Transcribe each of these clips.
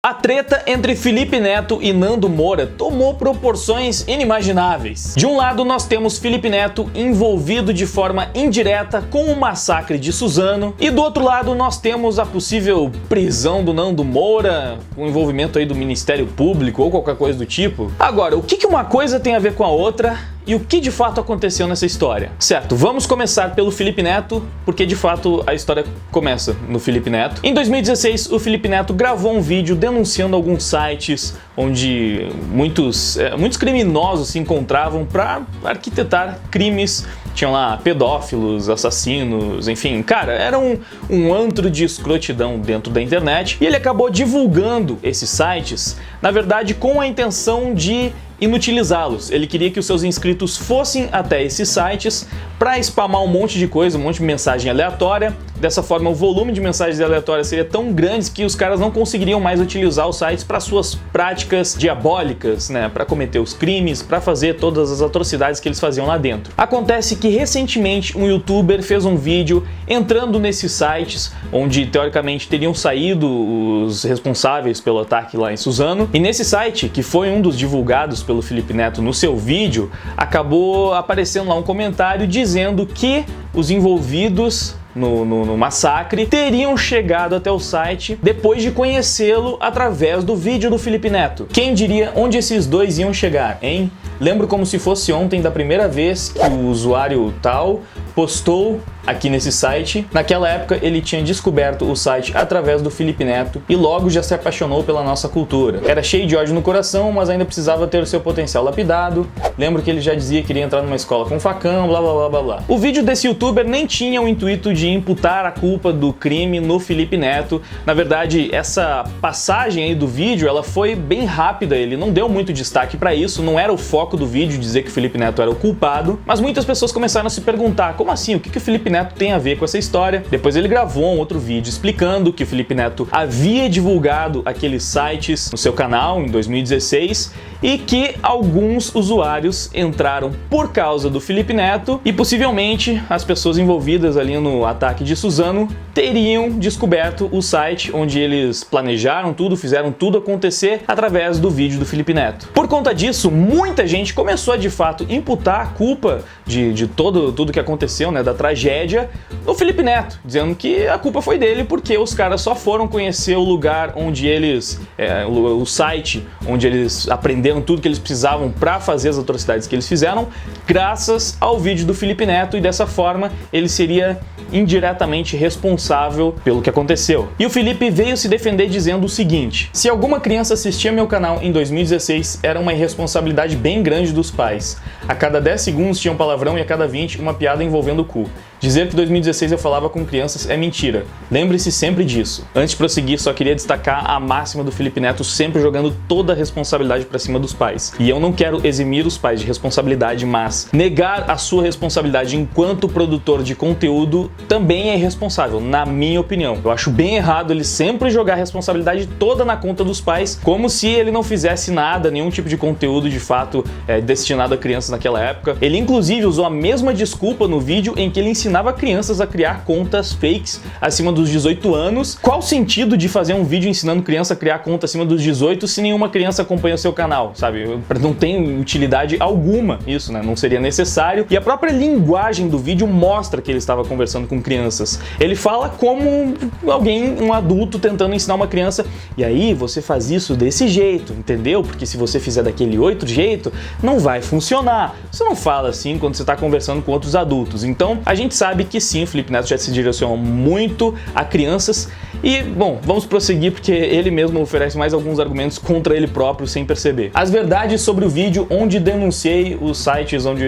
A treta entre Felipe Neto e Nando Moura tomou proporções inimagináveis. De um lado, nós temos Felipe Neto envolvido de forma indireta com o massacre de Suzano, e do outro lado nós temos a possível prisão do Nando Moura, com envolvimento aí do Ministério Público ou qualquer coisa do tipo. Agora, o que uma coisa tem a ver com a outra? E o que de fato aconteceu nessa história? Certo, vamos começar pelo Felipe Neto, porque de fato a história começa no Felipe Neto. Em 2016, o Felipe Neto gravou um vídeo denunciando alguns sites onde muitos criminosos se encontravam para arquitetar crimes. Tinham lá pedófilos, assassinos, enfim, cara, era um antro de escrotidão dentro da internet. E ele acabou divulgando esses sites, na verdade, com a intenção de inutilizá-los. Ele queria que os seus inscritos fossem até esses sites para spamar um monte de coisa, um monte de mensagem aleatória. Dessa forma, o volume de mensagens aleatórias seria tão grande que os caras não conseguiriam mais utilizar os sites para suas práticas diabólicas, né? Para cometer os crimes, para fazer todas as atrocidades que eles faziam lá dentro. Acontece que recentemente um youtuber fez um vídeo entrando nesses sites, onde teoricamente teriam saído os responsáveis pelo ataque lá em Suzano. E nesse site, que foi um dos divulgados pelo Felipe Neto no seu vídeo, acabou aparecendo lá um comentário dizendo que os envolvidos no massacre teriam chegado até o site depois de conhecê-lo através do vídeo do Felipe Neto. Quem diria onde esses dois iam chegar, hein? Lembro como se fosse ontem da primeira vez que o usuário tal postou aqui nesse site. Naquela época ele tinha descoberto o site através do Felipe Neto e logo já se apaixonou pela nossa cultura. Era cheio de ódio no coração, mas ainda precisava ter o seu potencial lapidado. Lembro que ele já dizia que queria entrar numa escola com facão, blá blá blá blá blá. O vídeo desse youtuber nem tinha o intuito de imputar a culpa do crime no Felipe Neto. Na verdade, essa passagem aí do vídeo, ela foi bem rápida, ele não deu muito destaque pra isso, não era o foco do vídeo dizer que o Felipe Neto era o culpado, mas muitas pessoas começaram a se perguntar, como assim? O que o Felipe Neto tem a ver com essa história? Depois ele gravou um outro vídeo explicando que o Felipe Neto havia divulgado aqueles sites no seu canal em 2016 e que alguns usuários entraram por causa do Felipe Neto e possivelmente as pessoas envolvidas ali no ataque de Suzano teriam descoberto o site onde eles planejaram tudo, fizeram tudo acontecer através do vídeo do Felipe Neto. Por conta disso, muita gente começou a de fato imputar a culpa de tudo que aconteceu, né, da tragédia, no Felipe Neto, dizendo que a culpa foi dele porque os caras só foram conhecer o lugar onde eles, o site onde eles aprenderam tudo que eles precisavam para fazer as atrocidades que eles fizeram, graças ao vídeo do Felipe Neto, e dessa forma ele seria indiretamente responsável pelo que aconteceu. E o Felipe veio se defender dizendo o seguinte: se alguma criança assistia meu canal em 2016, era uma irresponsabilidade bem grande dos pais. A cada 10 segundos tinha um palavrão e a cada 20 uma piada envolvendo o cu. Dizer que em 2016 eu falava com crianças é mentira. Lembre-se sempre disso. Antes de prosseguir, só queria destacar a máxima do Felipe Neto, sempre jogando toda a responsabilidade pra cima dos pais. E eu não quero eximir os pais de responsabilidade, mas negar a sua responsabilidade enquanto produtor de conteúdo também é irresponsável, na minha opinião. Eu acho bem errado ele sempre jogar a responsabilidade toda na conta dos pais, como se ele não fizesse nada, nenhum tipo de conteúdo de fato destinado a crianças naquela época. Ele inclusive usou a mesma desculpa no vídeo em que ele ensinava crianças a criar contas fakes acima dos 18 anos. Qual o sentido de fazer um vídeo ensinando criança a criar conta acima dos 18 se nenhuma criança acompanha o seu canal, sabe? Não tem utilidade alguma isso, né? Não seria necessário. E a própria linguagem do vídeo mostra que ele estava conversando com crianças. Ele fala como um adulto tentando ensinar uma criança, e aí você faz isso desse jeito, entendeu? Porque se você fizer daquele outro jeito, não vai funcionar. Você não fala assim quando você está conversando com outros adultos. Então, a gente sabe que sim, o Felipe Neto já se direciona muito a crianças e, bom, vamos prosseguir porque ele mesmo oferece mais alguns argumentos contra ele próprio sem perceber. As verdades sobre o vídeo onde denunciei os sites onde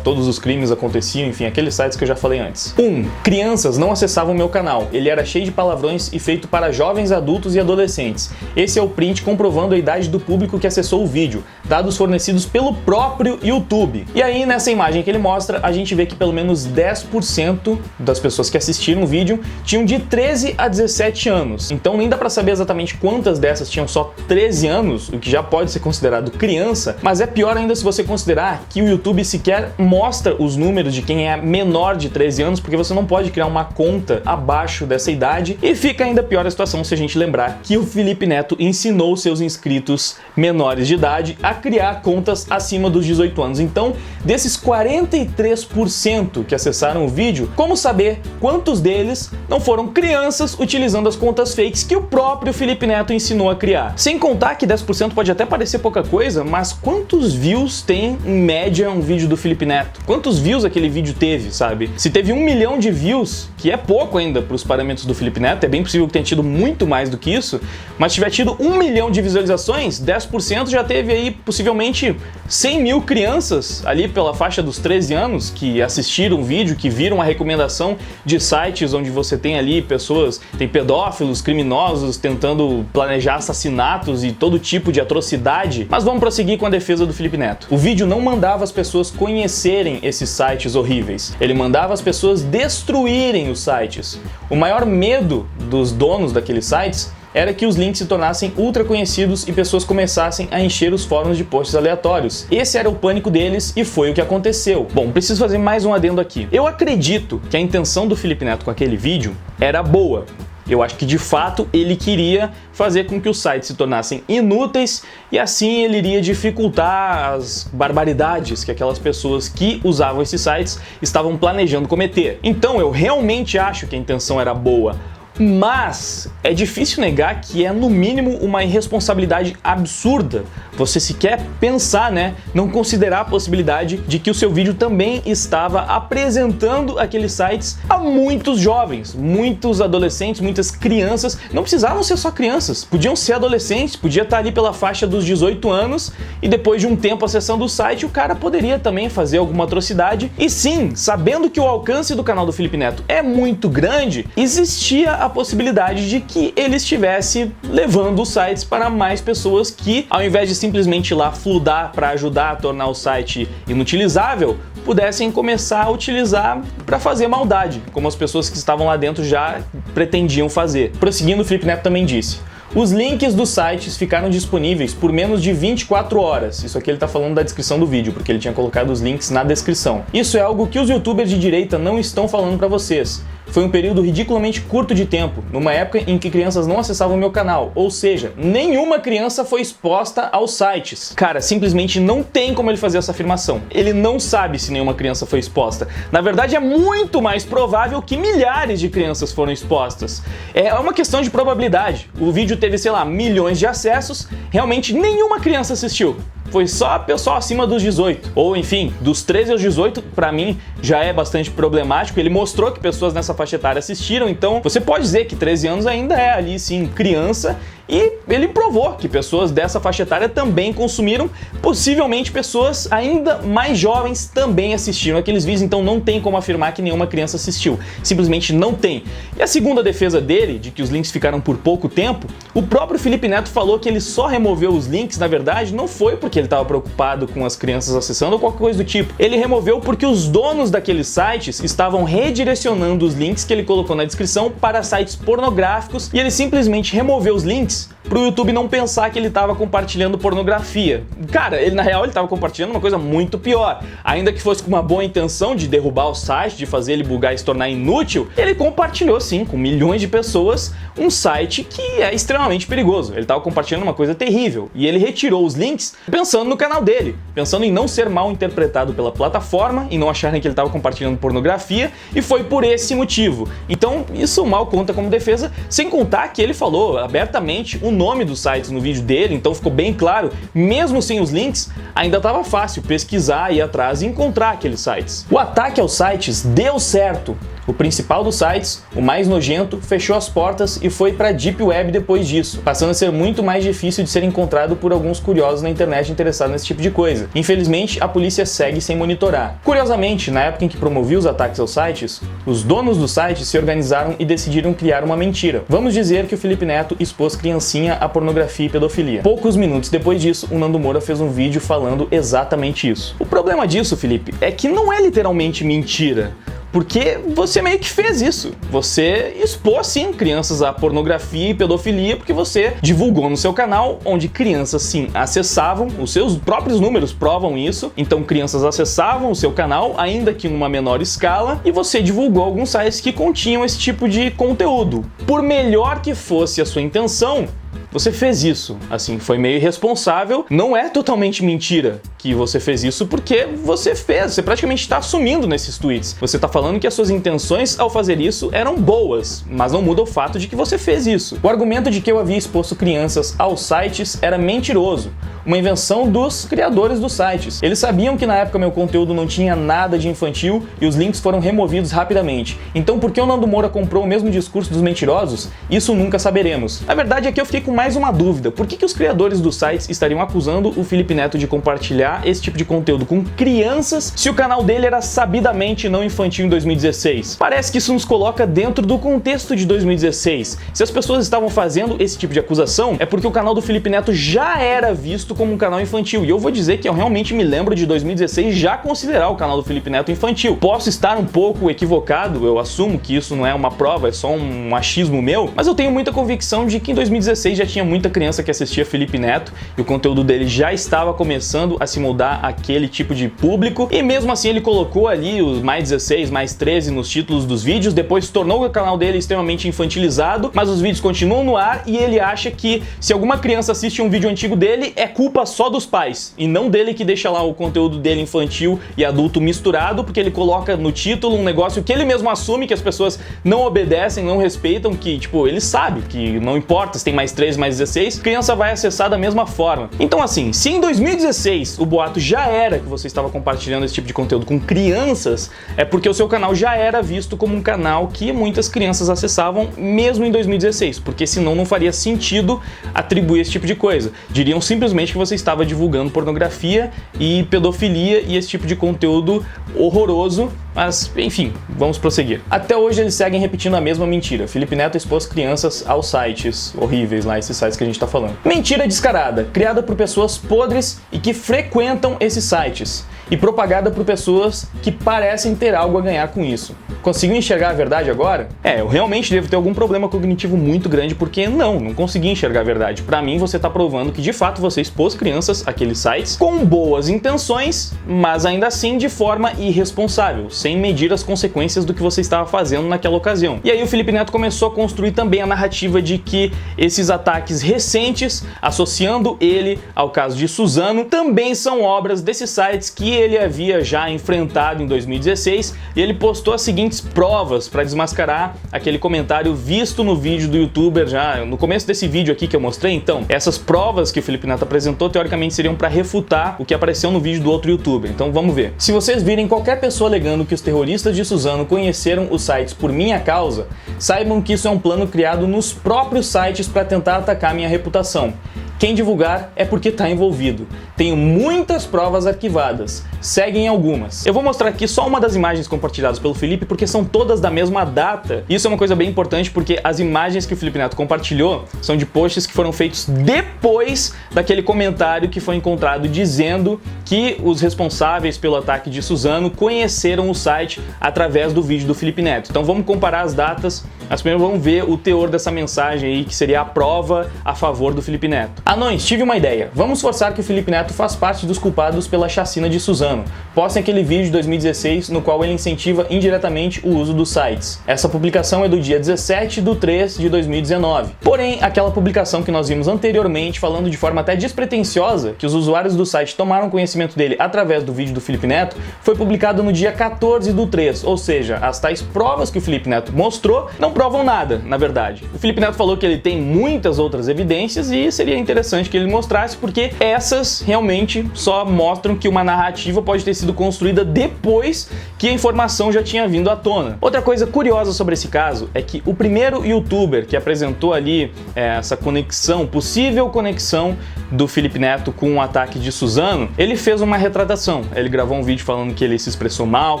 todos os crimes aconteciam, enfim, aqueles sites que eu já falei antes. 1. Crianças não acessavam meu canal. Ele era cheio de palavrões e feito para jovens, adultos e adolescentes. Esse é o print comprovando a idade do público que acessou o vídeo, dados fornecidos pelo próprio YouTube. E aí, nessa imagem que ele mostra, a gente vê que pelo menos 10% das pessoas que assistiram o vídeo tinham de 13 a 17 17 anos. Então nem dá pra saber exatamente quantas dessas tinham só 13 anos, o que já pode ser considerado criança, mas é pior ainda se você considerar que o YouTube sequer mostra os números de quem é menor de 13 anos, porque você não pode criar uma conta abaixo dessa idade, e fica ainda pior a situação se a gente lembrar que o Felipe Neto ensinou seus inscritos menores de idade a criar contas acima dos 18 anos. Então, desses 43% que acessaram o vídeo, como saber quantos deles não foram crianças utilizando as contas fakes que o próprio Felipe Neto ensinou a criar? Sem contar que 10% pode até parecer pouca coisa, mas quantos views tem em média um vídeo do Felipe Neto? Quantos views aquele vídeo teve, sabe? Se teve 1 milhão de views, que é pouco ainda para os parâmetros do Felipe Neto, é bem possível que tenha tido muito mais do que isso, mas tiver tido 1 milhão de visualizações, 10% já teve aí possivelmente 100 mil crianças ali pela faixa dos 13 anos que assistiram o vídeo, que viram a recomendação de sites onde você tem ali pessoas, tem pedófilos, criminosos tentando planejar assassinatos e todo tipo de atrocidade. Mas vamos prosseguir com a defesa do Felipe Neto. O vídeo não mandava as pessoas conhecerem esses sites horríveis, ele mandava as pessoas destruírem os sites. O maior medo dos donos daqueles sites era que os links se tornassem ultra conhecidos e pessoas começassem a encher os fóruns de posts aleatórios. Esse era o pânico deles e foi o que aconteceu. Bom, preciso fazer mais um adendo aqui. Eu acredito que a intenção do Felipe Neto com aquele vídeo era boa. Eu acho que de fato ele queria fazer com que os sites se tornassem inúteis e assim ele iria dificultar as barbaridades que aquelas pessoas que usavam esses sites estavam planejando cometer. Então eu realmente acho que a intenção era boa. Mas é difícil negar que é no mínimo uma irresponsabilidade absurda você sequer pensar, não considerar a possibilidade de que o seu vídeo também estava apresentando aqueles sites a muitos jovens, muitos adolescentes, muitas crianças. Não precisavam ser só crianças, podiam ser adolescentes, podia estar ali pela faixa dos 18 anos e depois de um tempo acessando o site, o cara poderia também fazer alguma atrocidade. E sim, sabendo que o alcance do canal do Felipe Neto é muito grande, existia a possibilidade de que ele estivesse levando os sites para mais pessoas que, ao invés de simplesmente ir lá fludar para ajudar a tornar o site inutilizável, pudessem começar a utilizar para fazer maldade, como as pessoas que estavam lá dentro já pretendiam fazer. Prosseguindo, o Felipe Neto também disse: os links dos sites ficaram disponíveis por menos de 24 horas. Isso aqui ele tá falando da descrição do vídeo, porque ele tinha colocado os links na descrição. Isso é algo que os youtubers de direita não estão falando para vocês. Foi um período ridiculamente curto de tempo, numa época em que crianças não acessavam meu canal, ou seja, nenhuma criança foi exposta aos sites. Cara, simplesmente não tem como ele fazer essa afirmação. Ele não sabe se nenhuma criança foi exposta. Na verdade, é muito mais provável que milhares de crianças foram expostas. É uma questão de probabilidade. O vídeo teve, sei lá, milhões de acessos, realmente nenhuma criança assistiu. Foi só pessoal acima dos 18. Ou enfim, dos 13 aos 18, pra mim, já é bastante problemático. Ele mostrou que pessoas nessa faixa etária assistiram, então você pode dizer que 13 anos ainda é ali, sim, criança. E ele provou que pessoas dessa faixa etária também consumiram, possivelmente pessoas ainda mais jovens também assistiram aqueles vídeos, então não tem como afirmar que nenhuma criança assistiu. Simplesmente não tem. E a segunda defesa dele, de que os links ficaram por pouco tempo, o próprio Felipe Neto falou que ele só removeu os links, na verdade, não foi porque ele estava preocupado com as crianças acessando ou qualquer coisa do tipo. Ele removeu porque os donos daqueles sites estavam redirecionando os links que ele colocou na descrição para sites pornográficos e ele simplesmente removeu os links pro YouTube não pensar que ele estava compartilhando pornografia. Cara, ele na real ele estava compartilhando uma coisa muito pior. Ainda que fosse com uma boa intenção de derrubar o site, de fazer ele bugar e se tornar inútil, ele compartilhou sim, com milhões de pessoas, um site que é extremamente perigoso. Ele estava compartilhando uma coisa terrível e ele retirou os links pensando no canal dele, pensando em não ser mal interpretado pela plataforma, em não acharem que ele estava compartilhando pornografia, e foi por esse motivo. Então isso mal conta como defesa, sem contar que ele falou abertamente o nome dos sites no vídeo dele, então ficou bem claro, mesmo sem os links, ainda estava fácil pesquisar, ir atrás e encontrar aqueles sites. O ataque aos sites deu certo. O principal dos sites, o mais nojento, fechou as portas e foi para Deep Web depois disso, passando a ser muito mais difícil de ser encontrado por alguns curiosos na internet interessados nesse tipo de coisa. Infelizmente, a polícia segue sem monitorar. Curiosamente, na época em que promovia os ataques aos sites, os donos dos sites se organizaram e decidiram criar uma mentira. Vamos dizer que o Felipe Neto expôs criancinha a pornografia e pedofilia. Poucos minutos depois disso, o Nando Moura fez um vídeo falando exatamente isso. O problema disso, Felipe, é que não é literalmente mentira. porque você meio que fez isso. Você expôs, sim, crianças à pornografia e pedofilia, porque você divulgou no seu canal, onde crianças, sim, acessavam, os seus próprios números provam isso, então crianças acessavam o seu canal, ainda que em uma menor escala, e você divulgou alguns sites que continham esse tipo de conteúdo. Por melhor que fosse a sua intenção, você fez isso. Assim, foi meio irresponsável. Não é totalmente mentira que você fez isso, porque você fez. Você praticamente está assumindo nesses tweets. Você está falando que as suas intenções ao fazer isso eram boas, mas não muda o fato de que você fez isso. O argumento de que eu havia exposto crianças aos sites era mentiroso. Uma invenção dos criadores dos sites. Eles sabiam que na época meu conteúdo não tinha nada de infantil e os links foram removidos rapidamente. Então por que o Nando Moura comprou o mesmo discurso dos mentirosos? Isso nunca saberemos. A verdade é que eu fiquei com mais uma dúvida. Por que os criadores dos sites estariam acusando o Felipe Neto de compartilhar esse tipo de conteúdo com crianças se o canal dele era sabidamente não infantil em 2016? Parece que isso nos coloca dentro do contexto de 2016. Se as pessoas estavam fazendo esse tipo de acusação, é porque o canal do Felipe Neto já era visto como um canal infantil. E eu vou dizer que eu realmente me lembro de 2016 já considerar o canal do Felipe Neto infantil. Posso estar um pouco equivocado, eu assumo que isso não é uma prova, é só um achismo meu, mas eu tenho muita convicção de que em 2016 já tinha muita criança que assistia Felipe Neto e o conteúdo dele já estava começando a se moldar àquele tipo de público, e mesmo assim ele colocou ali os mais 16, mais 13 nos títulos dos vídeos, depois tornou o canal dele extremamente infantilizado, mas os vídeos continuam no ar e ele acha que se alguma criança assiste um vídeo antigo dele, é culpa só dos pais, e não dele que deixa lá o conteúdo dele infantil e adulto misturado, porque ele coloca no título um negócio que ele mesmo assume que as pessoas não obedecem, não respeitam, que tipo, ele sabe que não importa se tem mais 13, mais 16, criança vai acessar da mesma forma. Então assim, se em 2016 o boato já era que você estava compartilhando esse tipo de conteúdo com crianças, é porque o seu canal já era visto como um canal que muitas crianças acessavam mesmo em 2016, porque senão não faria sentido atribuir esse tipo de coisa. Diriam simplesmente que você estava divulgando pornografia e pedofilia e esse tipo de conteúdo horroroso, mas enfim, vamos prosseguir. Até hoje eles seguem repetindo a mesma mentira. Felipe Neto expôs crianças aos sites horríveis lá, esses sites que a gente tá falando. Mentira descarada, criada por pessoas podres e que frequentam esses sites, e propagada por pessoas que parecem ter algo a ganhar com isso. Conseguiu enxergar a verdade agora? Eu realmente devo ter algum problema cognitivo muito grande, porque não consegui enxergar a verdade. Pra mim, você tá provando que de fato você expôs crianças àqueles sites com boas intenções, mas ainda assim de forma irresponsável, sem medir as consequências do que você estava fazendo naquela ocasião. E aí o Felipe Neto começou a construir também a narrativa de que esses ataques recentes, associando ele ao caso de Suzano, também são obras desses sites que ele havia já enfrentado em 2016, e ele postou as seguintes provas para desmascarar aquele comentário visto no vídeo do youtuber já no começo desse vídeo aqui que eu mostrei. Então, essas provas que o Felipe Neto apresentou teoricamente seriam para refutar o que apareceu no vídeo do outro youtuber. Então vamos ver. Se vocês virem qualquer pessoa alegando que os terroristas de Suzano conheceram os sites por minha causa, saibam que isso é um plano criado nos próprios sites para tentar atacar minha reputação. Quem divulgar é porque está envolvido. Tenho muitas provas arquivadas. Seguem algumas. Eu vou mostrar aqui só uma das imagens compartilhadas pelo Felipe, porque são todas da mesma data. Isso é uma coisa bem importante, porque as imagens que o Felipe Neto compartilhou são de posts que foram feitos depois daquele comentário que foi encontrado dizendo que os responsáveis pelo ataque de Suzano conheceram o site através do vídeo do Felipe Neto. Então vamos comparar as datas, mas primeiro vamos ver o teor dessa mensagem aí, que seria a prova a favor do Felipe Neto. Anões, tive uma ideia. Vamos forçar que o Felipe Neto faz parte dos culpados pela chacina de Suzano. Postem aquele vídeo de 2016 no qual ele incentiva indiretamente o uso dos sites. Essa publicação é do dia 17/3/2019. Porém, aquela publicação que nós vimos anteriormente, falando de forma até despretensiosa que os usuários do site tomaram conhecimento dele através do vídeo do Felipe Neto, foi publicado no dia 14/3, ou seja, as tais provas que o Felipe Neto mostrou não provam nada, na verdade. O Felipe Neto falou que ele tem muitas outras evidências e seria interessante que ele mostrasse, porque essas realmente só mostram que uma narrativa pode ter sido construída depois que a informação já tinha vindo à tona. Outra coisa curiosa sobre esse caso é que o primeiro youtuber que apresentou ali essa conexão, possível conexão do Felipe Neto com o ataque de Suzano, ele fez uma retratação. Ele gravou um vídeo falando que ele se expressou mal,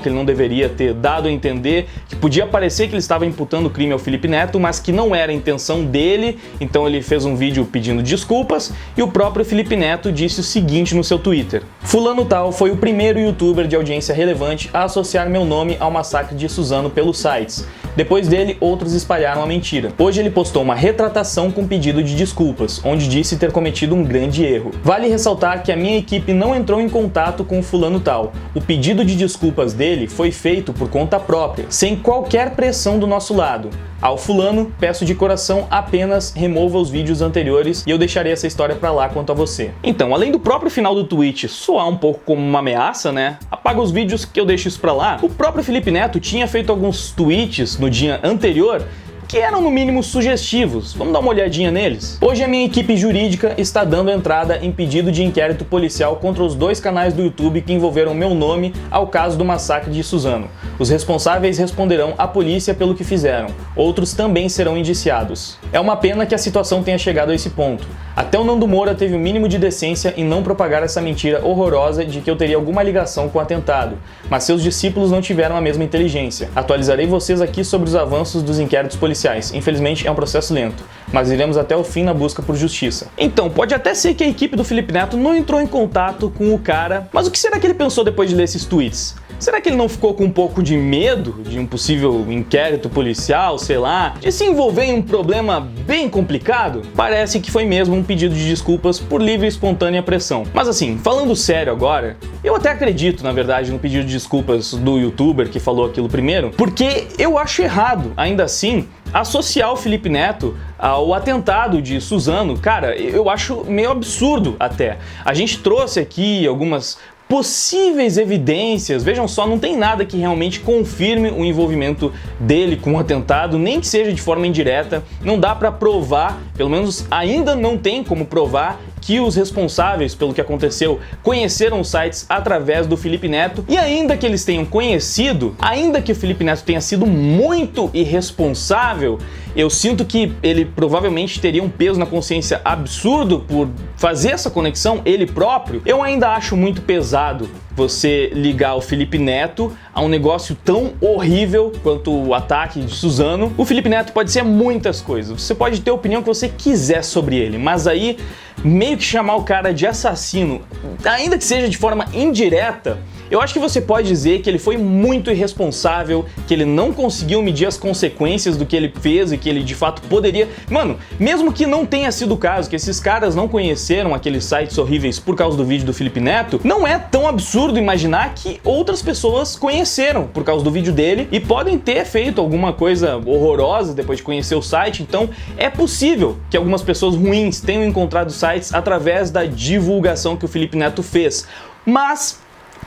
que ele não deveria ter dado a entender, que podia parecer que ele estava imputando crime crime ao Felipe Neto, mas que não era a intenção dele, então ele fez um vídeo pedindo desculpas, e o próprio Felipe Neto disse o seguinte no seu Twitter: "Fulano tal foi o primeiro youtuber de audiência relevante a associar meu nome ao massacre de Suzano pelos sites. Depois dele, outros espalharam a mentira. Hoje ele postou uma retratação com pedido de desculpas, onde disse ter cometido um grande erro. Vale ressaltar que a minha equipe não entrou em contato com o fulano tal. O pedido de desculpas dele foi feito por conta própria, sem qualquer pressão do nosso lado. Ao fulano, peço de coração apenas remova os vídeos anteriores e eu deixarei essa história pra lá quanto a você." Então, além do próprio final do tweet soar um pouco como uma ameaça, né? Apaga os vídeos que eu deixo isso pra lá. O próprio Felipe Neto tinha feito alguns tweets no dia anterior que eram no mínimo sugestivos. Vamos dar uma olhadinha neles? "Hoje a minha equipe jurídica está dando entrada em pedido de inquérito policial contra os 2 canais do YouTube que envolveram meu nome ao caso do massacre de Suzano. Os responsáveis responderão à polícia pelo que fizeram. Outros também serão indiciados. É uma pena que a situação tenha chegado a esse ponto. Até o Nando Moura teve o mínimo de decência em não propagar essa mentira horrorosa de que eu teria alguma ligação com o atentado, mas seus discípulos não tiveram a mesma inteligência. Atualizarei vocês aqui sobre os avanços dos inquéritos policiais. Infelizmente é um processo lento, mas iremos até o fim na busca por justiça." Então, pode até ser que a equipe do Felipe Neto não entrou em contato com o cara, mas o que será que ele pensou depois de ler esses tweets? Será que ele não ficou com um pouco de medo de um possível inquérito policial, sei lá, de se envolver em um problema bem complicado? Parece que foi mesmo um pedido de desculpas por livre e espontânea pressão. Mas assim, falando sério agora, eu até acredito, na verdade, no pedido de desculpas do youtuber que falou aquilo primeiro, porque eu acho errado, ainda assim, associar o Felipe Neto ao atentado de Suzano. Cara, eu acho meio absurdo até. A gente trouxe aqui algumas possíveis evidências, vejam só, não tem nada que realmente confirme o envolvimento dele com o atentado, nem que seja de forma indireta, não dá pra provar, pelo menos ainda não tem como provar que os responsáveis pelo que aconteceu conheceram os sites através do Felipe Neto, e ainda que eles tenham conhecido, ainda que o Felipe Neto tenha sido muito irresponsável, eu sinto que ele provavelmente teria um peso na consciência absurdo por fazer essa conexão ele próprio. Eu ainda acho muito pesado você ligar o Felipe Neto a um negócio tão horrível quanto o ataque de Suzano. O Felipe Neto pode ser muitas coisas, você pode ter a opinião que você quiser sobre ele, mas aí meio que chamar o cara de assassino, ainda que seja de forma indireta, eu acho que você pode dizer que ele foi muito irresponsável, que ele não conseguiu medir as consequências do que ele fez e que ele de fato poderia... Mano, mesmo que não tenha sido o caso, que esses caras não conheceram aqueles sites horríveis por causa do vídeo do Felipe Neto, não é tão absurdo imaginar que outras pessoas conheceram por causa do vídeo dele e podem ter feito alguma coisa horrorosa depois de conhecer o site. Então é possível que algumas pessoas ruins tenham encontrado sites através da divulgação que o Felipe Neto fez, mas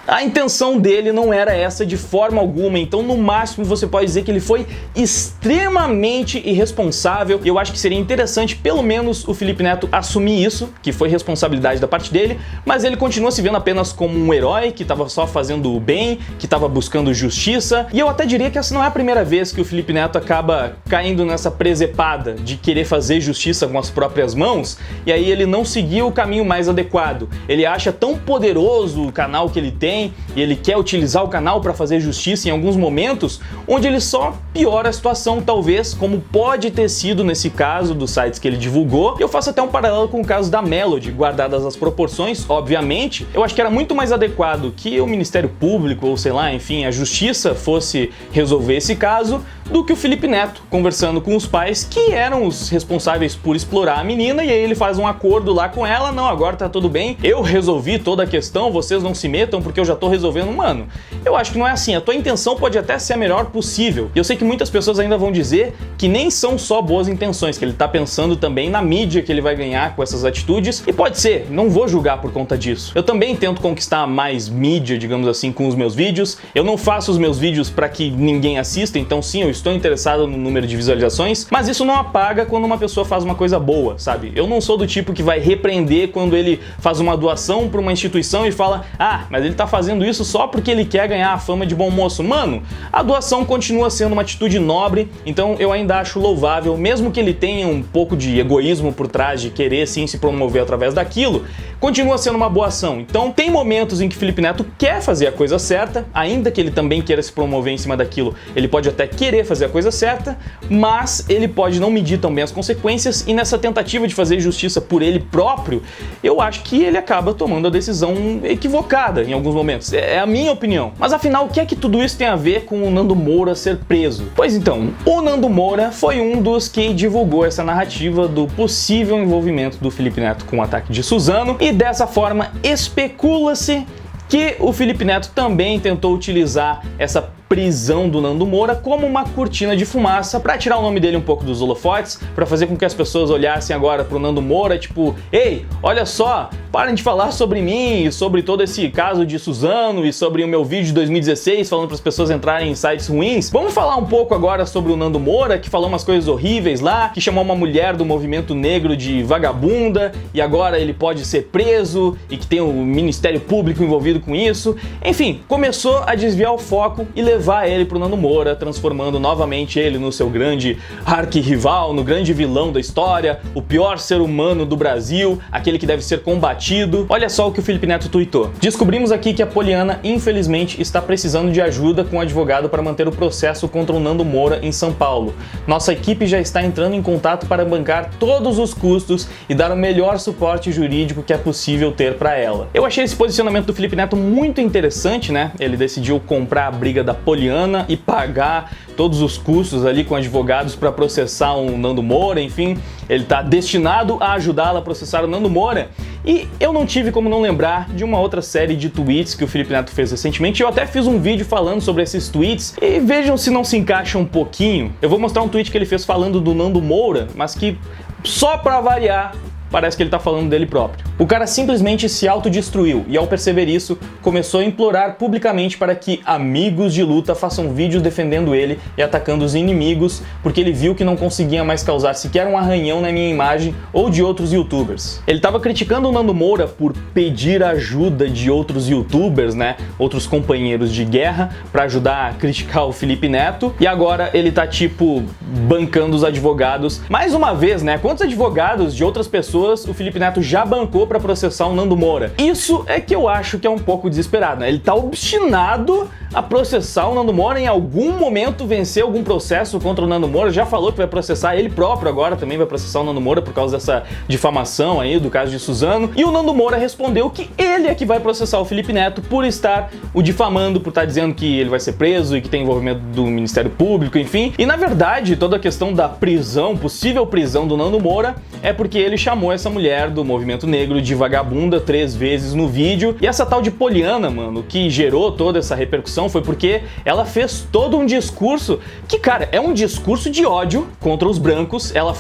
a intenção dele não era essa de forma alguma, então no máximo você pode dizer que ele foi extremamente irresponsável, e eu acho que seria interessante pelo menos o Felipe Neto assumir isso, que foi responsabilidade da parte dele, mas ele continua se vendo apenas como um herói que estava só fazendo o bem, que estava buscando justiça, e eu até diria que essa não é a primeira vez que o Felipe Neto acaba caindo nessa presepada de querer fazer justiça com as próprias mãos, e aí ele não seguiu o caminho mais adequado. Ele acha tão poderoso o canal que ele tem, e ele quer utilizar o canal para fazer justiça em alguns momentos, onde ele só piora a situação, talvez, como pode ter sido nesse caso dos sites que ele divulgou. Eu faço até um paralelo com o caso da Melody, guardadas as proporções, obviamente. Eu acho que era muito mais adequado que o Ministério Público, ou sei lá, enfim, a Justiça fosse resolver esse caso, do que o Felipe Neto conversando com os pais que eram os responsáveis por explorar a menina, e aí ele faz um acordo lá com ela: não, agora tá tudo bem, eu resolvi toda a questão, vocês não se metam porque eu já tô resolvendo. Mano, eu acho que não é assim. A tua intenção pode até ser a melhor possível, e eu sei que muitas pessoas ainda vão dizer que nem são só boas intenções, que ele tá pensando também na mídia que ele vai ganhar com essas atitudes, e pode ser, não vou julgar por conta disso. Eu também tento conquistar mais mídia, digamos assim, com os meus vídeos. Eu não faço os meus vídeos para que ninguém assista, então sim, eu estou interessado no número de visualizações, mas isso não apaga quando uma pessoa faz uma coisa boa, sabe? Eu não sou do tipo que vai repreender quando ele faz uma doação para uma instituição e fala: ah, mas ele tá fazendo isso só porque ele quer ganhar a fama de bom moço. Mano, a doação continua sendo uma atitude nobre, então eu ainda acho louvável, mesmo que ele tenha um pouco de egoísmo por trás de querer sim se promover através daquilo. continua sendo uma boa ação. Então tem momentos em que Felipe Neto quer fazer a coisa certa, ainda que ele também queira se promover em cima daquilo, ele pode até querer fazer a coisa certa, mas ele pode não medir tão bem as consequências, e nessa tentativa de fazer justiça por ele próprio, eu acho que ele acaba tomando a decisão equivocada em alguns momentos. É a minha opinião. Mas afinal, o que é que tudo isso tem a ver com o Nando Moura ser preso? Pois então, o Nando Moura foi um dos que divulgou essa narrativa do possível envolvimento do Felipe Neto com o ataque de Suzano, e dessa forma especula-se que o Felipe Neto também tentou utilizar essa prisão do Nando Moura como uma cortina de fumaça para tirar o nome dele um pouco dos holofotes, para fazer com que as pessoas olhassem agora pro Nando Moura, tipo, ei, olha só, parem de falar sobre mim, sobre todo esse caso de Suzano e sobre o meu vídeo de 2016 falando para as pessoas entrarem em sites ruins. Vamos falar um pouco agora sobre o Nando Moura, que falou umas coisas horríveis lá, que chamou uma mulher do movimento negro de vagabunda e agora ele pode ser preso e que tem o Ministério Público envolvido com isso. Enfim, começou a desviar o foco e levar ele pro Nando Moura, transformando novamente ele no seu grande arquirrival, no grande vilão da história, o pior ser humano do Brasil, aquele que deve ser combatido. Olha só o que o Felipe Neto tuitou. Descobrimos aqui que a Poliana, infelizmente, está precisando de ajuda com um advogado para manter o processo contra o Nando Moura em São Paulo. Nossa equipe já está entrando em contato para bancar todos os custos e dar o melhor suporte jurídico que é possível ter para ela. Eu achei esse posicionamento do Felipe Neto muito interessante, né? Ele decidiu comprar a briga da Poliana e pagar todos os custos ali com advogados para processar o Nando Moura, enfim, ele está destinado a ajudá-la a processar o Nando Moura. E eu não tive como não lembrar de uma outra série de tweets que o Felipe Neto fez recentemente. Eu até fiz um vídeo falando sobre esses tweets e vejam se não se encaixa um pouquinho. Eu vou mostrar um tweet que ele fez falando do Nando Moura, mas que, só para variar, parece que ele tá falando dele próprio. O cara simplesmente se autodestruiu e, ao perceber isso, começou a implorar publicamente para que amigos de luta façam vídeos defendendo ele e atacando os inimigos, porque ele viu que não conseguia mais causar sequer um arranhão na minha imagem ou de outros youtubers. Ele tava criticando o Nando Moura por pedir ajuda de outros youtubers, né, outros companheiros de guerra, para ajudar a criticar o Felipe Neto, e agora ele tá tipo bancando os advogados. Mais uma vez, né, quantos advogados de outras pessoas o Felipe Neto já bancou para processar o Nando Moura? Isso é que eu acho que é um pouco desesperado, né? Ele tá obstinado a processar o Nando Moura, em algum momento vencer algum processo contra o Nando Moura, já falou que vai processar ele próprio agora, também vai processar o Nando Moura por causa dessa difamação aí do caso de Suzano, e o Nando Moura respondeu que ele é que vai processar o Felipe Neto por estar o difamando, por estar dizendo que ele vai ser preso e que tem envolvimento do Ministério Público, enfim. E na verdade, toda a questão da prisão, possível prisão do Nando Moura, é porque ele chamou essa mulher do movimento negro de vagabunda 3 vezes no vídeo, e essa tal de Poliana, mano, que gerou toda essa repercussão foi porque ela fez todo um discurso que, cara, é um discurso de ódio contra os brancos. Ela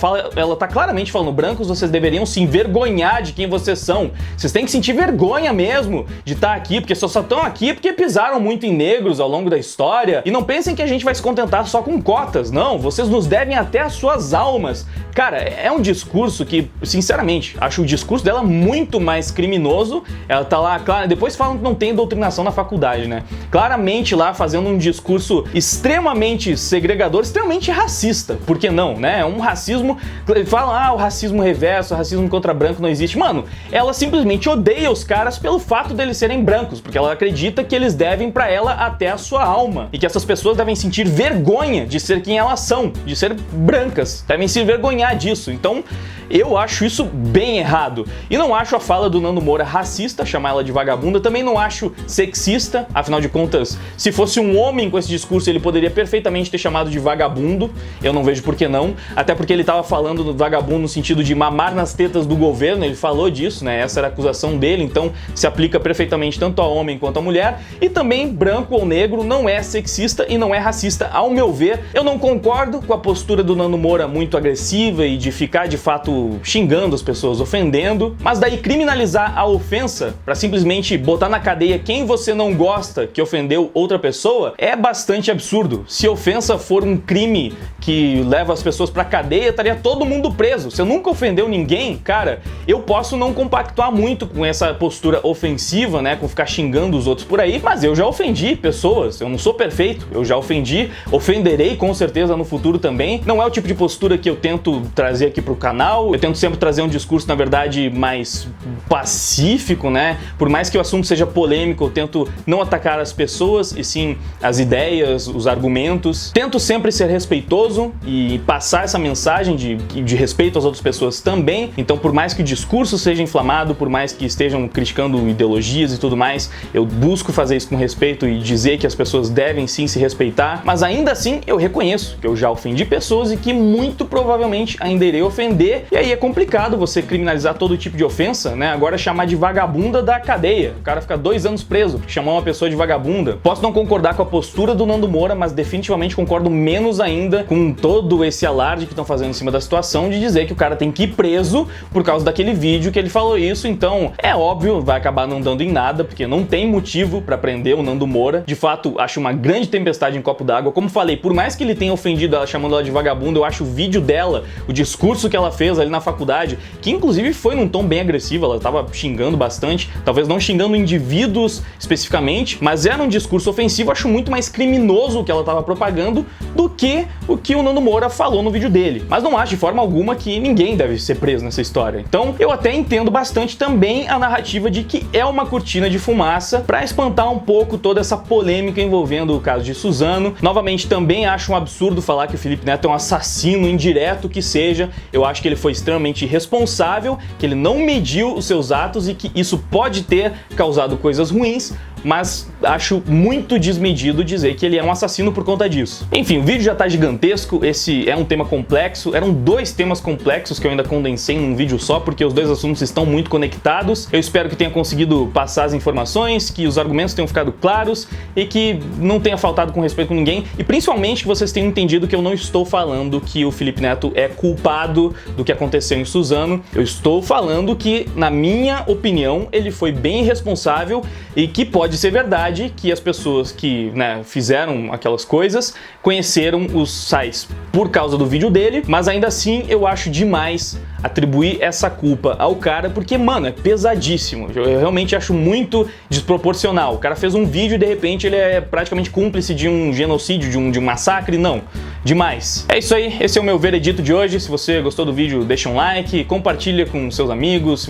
tá claramente falando: brancos, vocês deveriam se envergonhar de quem vocês são. Vocês têm que sentir vergonha mesmo de estar aqui, porque só estão aqui porque pisaram muito em negros ao longo da história. E não pensem que a gente vai se contentar só com cotas, não. Vocês nos devem até as suas almas. Cara, é um discurso que, sinceramente, acho o discurso dela muito mais criminoso. Ela tá lá, claro, depois falam que não tem doutrinação na faculdade, né? Claramente lá fazendo um discurso extremamente segregador, extremamente racista. Por que não, né? É um racismo... Falam, o racismo reverso, o racismo contra branco não existe. Mano, ela simplesmente odeia os caras pelo fato deles serem brancos, porque ela acredita que eles devem pra ela até a sua alma. E que essas pessoas devem sentir vergonha de ser quem elas são, de ser brancas. Devem se vergonhar disso. Então, eu acho isso bem errado. E não acho a fala do Nando Moura racista, chamar ela de vagabunda. Também não acho sexista. Afinal de contas, se fosse um homem com esse discurso, ele poderia perfeitamente ter chamado de vagabundo. Eu não vejo por que não. Até porque ele tava falando do vagabundo no sentido de mamar nas tetas do governo. Ele falou disso, né? Essa era a acusação dele. Então, se aplica perfeitamente tanto a homem quanto a mulher. E também, branco ou negro não é sexista e não é racista, ao meu ver. Eu não concordo com a postura do Nando Moura muito agressiva e de ficar de fato xingando as pessoas, ofendendo, mas daí criminalizar a ofensa para simplesmente botar na cadeia quem você não gosta que ofendeu outra pessoa é bastante absurdo. Se ofensa for um crime que leva as pessoas pra cadeia, estaria todo mundo preso. Se eu nunca ofendeu ninguém, cara, eu posso não compactuar muito com essa postura ofensiva, né, com ficar xingando os outros por aí, mas eu já ofendi pessoas, eu não sou perfeito, eu já ofendi, ofenderei com certeza no futuro também. Não é o tipo de postura que eu tento trazer aqui pro canal, eu tento sempre trazer um discurso, na verdade, mais pacífico, né, por mais que o assunto seja polêmico, eu tento não atacar as pessoas, e sim as ideias, os argumentos. Tento sempre ser respeitoso e passar essa mensagem de respeito às outras pessoas também. Então, por mais que o discurso seja inflamado, por mais que estejam criticando ideologias e tudo mais, eu busco fazer isso com respeito e dizer que as pessoas devem sim se respeitar, mas ainda assim eu reconheço que eu já ofendi pessoas e que muito provavelmente ainda irei ofender, e aí é complicado você criminalizar todo tipo de ofensa, né? Agora chamar de vagabunda da cadeia, o cara fica 2 anos preso, chamar uma pessoa de vagabunda. Posso não concordar com a postura do Nando Moura, mas definitivamente concordo menos ainda com todo esse alarde que estão fazendo em cima da situação de dizer que o cara tem que ir preso por causa daquele vídeo que ele falou isso. Então, é óbvio, vai acabar não dando em nada, porque não tem motivo pra prender o Nando Moura. De fato, acho uma grande tempestade em copo d'água. Como falei, por mais que ele tenha ofendido ela, chamando ela de vagabunda, eu acho o vídeo dela, o discurso que ela fez ali na faculdade, que inclusive foi num tom bem agressivo, ela tava xingando bastante, talvez não xingando indivíduos especificamente, mas era um discurso ofensivo. Acho muito mais criminoso o que ela tava propagando do que o que o Nando Moura falou no vídeo dele. Mas não acho de forma alguma que ninguém deve ser preso nessa história. Então, eu até entendo bastante também a narrativa de que é uma cortina de fumaça para espantar um pouco toda essa polêmica envolvendo o caso de Suzano. Novamente, também acho um absurdo falar que o Felipe Neto é um assassino indireto que seja. Eu acho que ele foi extremamente irresponsável, que ele não mediu os seus atos e que isso pode ter causado coisas ruins, mas acho muito desmedido dizer que ele é um assassino por conta disso. Enfim, o vídeo já tá gigantesco, esse é um tema complexo, eram 2 temas complexos que eu ainda condensei num vídeo só, porque os 2 assuntos estão muito conectados. Eu espero que tenha conseguido passar as informações, que os argumentos tenham ficado claros e que não tenha faltado com respeito com ninguém, e principalmente que vocês tenham entendido que eu não estou falando que o Felipe Neto é culpado do que aconteceu em Suzano. Eu estou falando que, na minha opinião, ele foi bem irresponsável e que pode ser verdade que as pessoas que, né, fizeram aquelas coisas conheceram os sais por causa do vídeo dele, mas ainda assim eu acho demais atribuir essa culpa ao cara, porque, mano, é pesadíssimo. Eu realmente acho muito desproporcional. O cara fez um vídeo e de repente ele é praticamente cúmplice de um genocídio, de um massacre. Não. Demais. É isso aí, esse é o meu veredito de hoje. Se você gostou do vídeo, deixa um like, compartilha com seus amigos. Se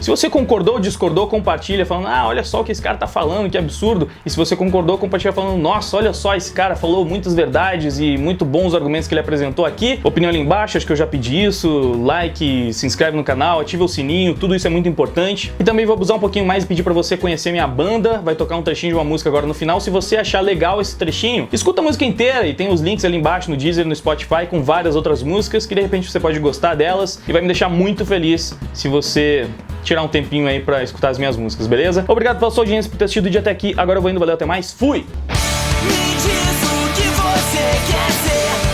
você concordou ou discordou, compartilha falando: ah, olha só o que esse cara tá falando, que absurdo. E se você concordou, compartilha falando: nossa, olha só, esse cara falou muitas verdades e muito bons argumentos que ele apresentou aqui. Opinião ali embaixo, acho que eu já pedi isso. Like, se inscreve no canal, ativa o sininho, tudo isso é muito importante. E também vou abusar um pouquinho mais e pedir pra você conhecer minha banda. Vai tocar um trechinho de uma música agora no final. Se você achar legal esse trechinho, escuta a música inteira e tem os links ali embaixo no Deezer, no Spotify, com várias outras músicas que de repente você pode gostar delas, e vai me deixar muito feliz se você tirar um tempinho aí pra escutar as minhas músicas, beleza? Obrigado pela sua audiência, por ter assistido o vídeo até aqui. Agora eu vou indo, valeu, até mais, fui! Me diz o que você quer ser.